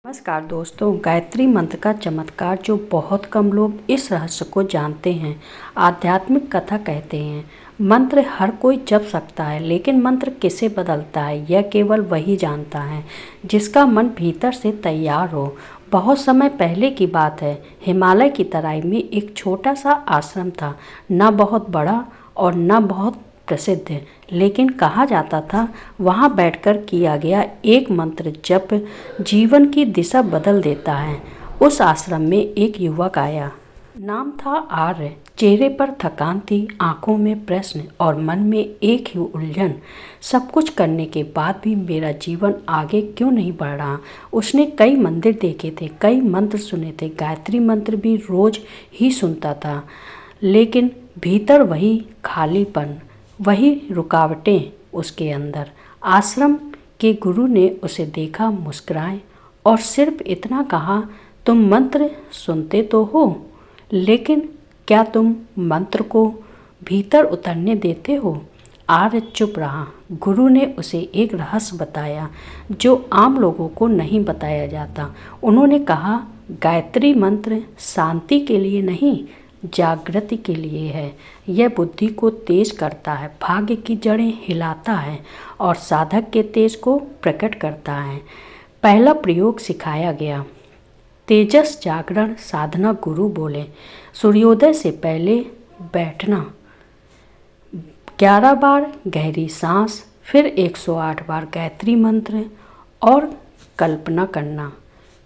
नमस्कार दोस्तों, गायत्री मंत्र का चमत्कार जो बहुत कम लोग इस रहस्य को जानते हैं। आध्यात्मिक कथा कहते हैं मंत्र हर कोई जप सकता है, लेकिन मंत्र किसे बदलता है यह केवल वही जानता है जिसका मन भीतर से तैयार हो। बहुत समय पहले की बात है, हिमालय की तराई में एक छोटा सा आश्रम था, न बहुत बड़ा और न बहुत प्रसिद्ध, लेकिन कहा जाता था वहाँ बैठकर किया गया एक मंत्र जप जीवन की दिशा बदल देता है। उस आश्रम में एक युवक आया, नाम था आर्य। चेहरे पर थकान थी, आंखों में प्रश्न और मन में एक ही उलझन, सब कुछ करने के बाद भी मेरा जीवन आगे क्यों नहीं बढ़ रहा। उसने कई मंदिर देखे थे, कई मंत्र सुने थे, गायत्री मंत्र भी रोज ही सुनता था, लेकिन भीतर वही खालीपन, वही रुकावटें उसके अंदर। आश्रम के गुरु ने उसे देखा, मुस्कुराए और सिर्फ इतना कहा, तुम मंत्र सुनते तो हो, लेकिन क्या तुम मंत्र को भीतर उतरने देते हो? आर्य चुप रहा। गुरु ने उसे एक रहस्य बताया जो आम लोगों को नहीं बताया जाता। उन्होंने कहा, गायत्री मंत्र शांति के लिए नहीं, जागृति के लिए है। यह बुद्धि को तेज करता है, भाग्य की जड़ें हिलाता है और साधक के तेज को प्रकट करता है। पहला प्रयोग सिखाया गया, तेजस जागरण साधना। गुरु बोले, सूर्योदय से पहले बैठना, 11 बार गहरी सांस, फिर 108 बार गायत्री मंत्र और कल्पना करना,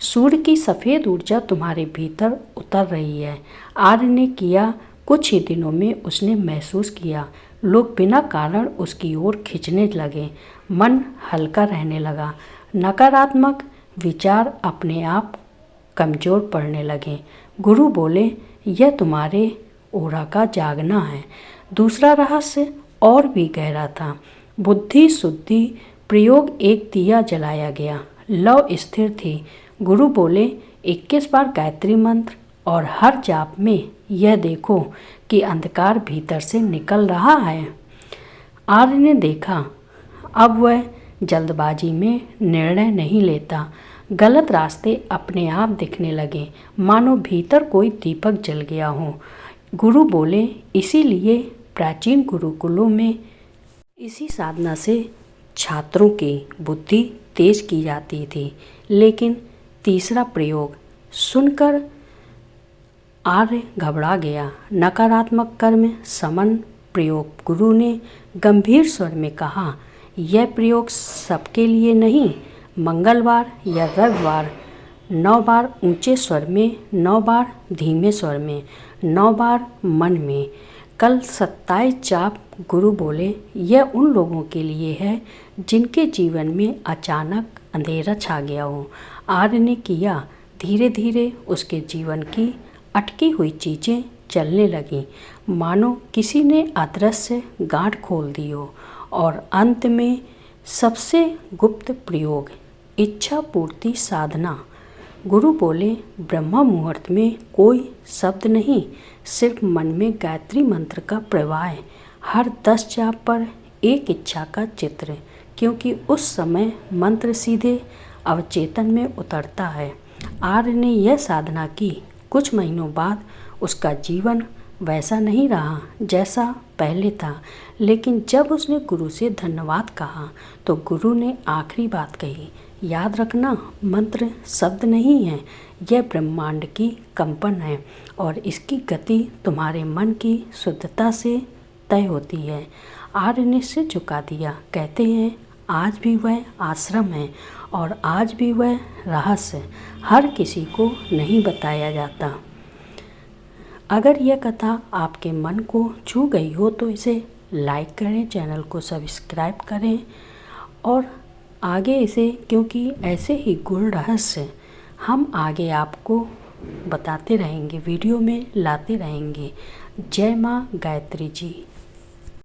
सूर्य की सफ़ेद ऊर्जा तुम्हारे भीतर उतर रही है। आर्य ने किया, कुछ ही दिनों में उसने महसूस किया लोग बिना कारण उसकी ओर खींचने लगे, मन हल्का रहने लगा, नकारात्मक विचार अपने आप कमज़ोर पड़ने लगे। गुरु बोले, यह तुम्हारे ओरा का जागना है। दूसरा रहस्य और भी गहरा था, बुद्धि शुद्धि प्रयोग। एक दिया जलाया गया, लौ स्थिर थी। गुरु बोले, 21 बार गायत्री मंत्र और हर जाप में यह देखो कि अंधकार भीतर से निकल रहा है। आर्य ने देखा, अब वह जल्दबाजी में निर्णय नहीं लेता। गलत रास्ते अपने आप दिखने लगे, मानो भीतर कोई दीपक जल गया हो। गुरु बोले, इसीलिए प्राचीन गुरुकुलों में इसी साधना से छात्रों की बुद्धि तेज की जाती थी। लेकिन तीसरा प्रयोग सुनकर आर्य घबरा गया, नकारात्मक कर्म समन प्रयोग। गुरु ने गंभीर स्वर में कहा, यह प्रयोग सबके लिए नहीं। मंगलवार या रविवार 9 बार ऊंचे स्वर में, 9 बार धीमे स्वर में, 9 बार मन में, कल 27 जाप। गुरु बोले, यह उन लोगों के लिए है जिनके जीवन में अचानक अंधेरा छा गया हो। आर्य ने किया, धीरे धीरे उसके जीवन की अटकी हुई चीज़ें चलने लगीं, मानो किसी ने अदृश्य गांठ खोल दी हो। और अंत में सबसे गुप्त प्रयोग, इच्छा पूर्ति साधना। गुरु बोले, ब्रह्म मुहूर्त में कोई शब्द नहीं, सिर्फ मन में गायत्री मंत्र का प्रवाह है। हर 10 जाप पर एक इच्छा का चित्र, क्योंकि उस समय मंत्र सीधे अवचेतन में उतरता है। आर्य ने यह साधना की। कुछ महीनों बाद उसका जीवन वैसा नहीं रहा जैसा पहले था, लेकिन जब उसने गुरु से धन्यवाद कहा तो गुरु ने आखिरी बात कही, याद रखना, मंत्र शब्द नहीं है, यह ब्रह्मांड की कंपन है और इसकी गति तुम्हारे मन की शुद्धता से तय होती है। आर्य ने सिर झुका दिया। कहते हैं, आज भी वह आश्रम है और आज भी वह रहस्य हर किसी को नहीं बताया जाता। अगर यह कथा आपके मन को छू गई हो तो इसे लाइक करें, चैनल को सब्सक्राइब करें और आगे इसे, क्योंकि ऐसे ही गूढ़ रहस्य हम आगे आपको बताते रहेंगे, वीडियो में लाते रहेंगे। जय माँ गायत्री जी।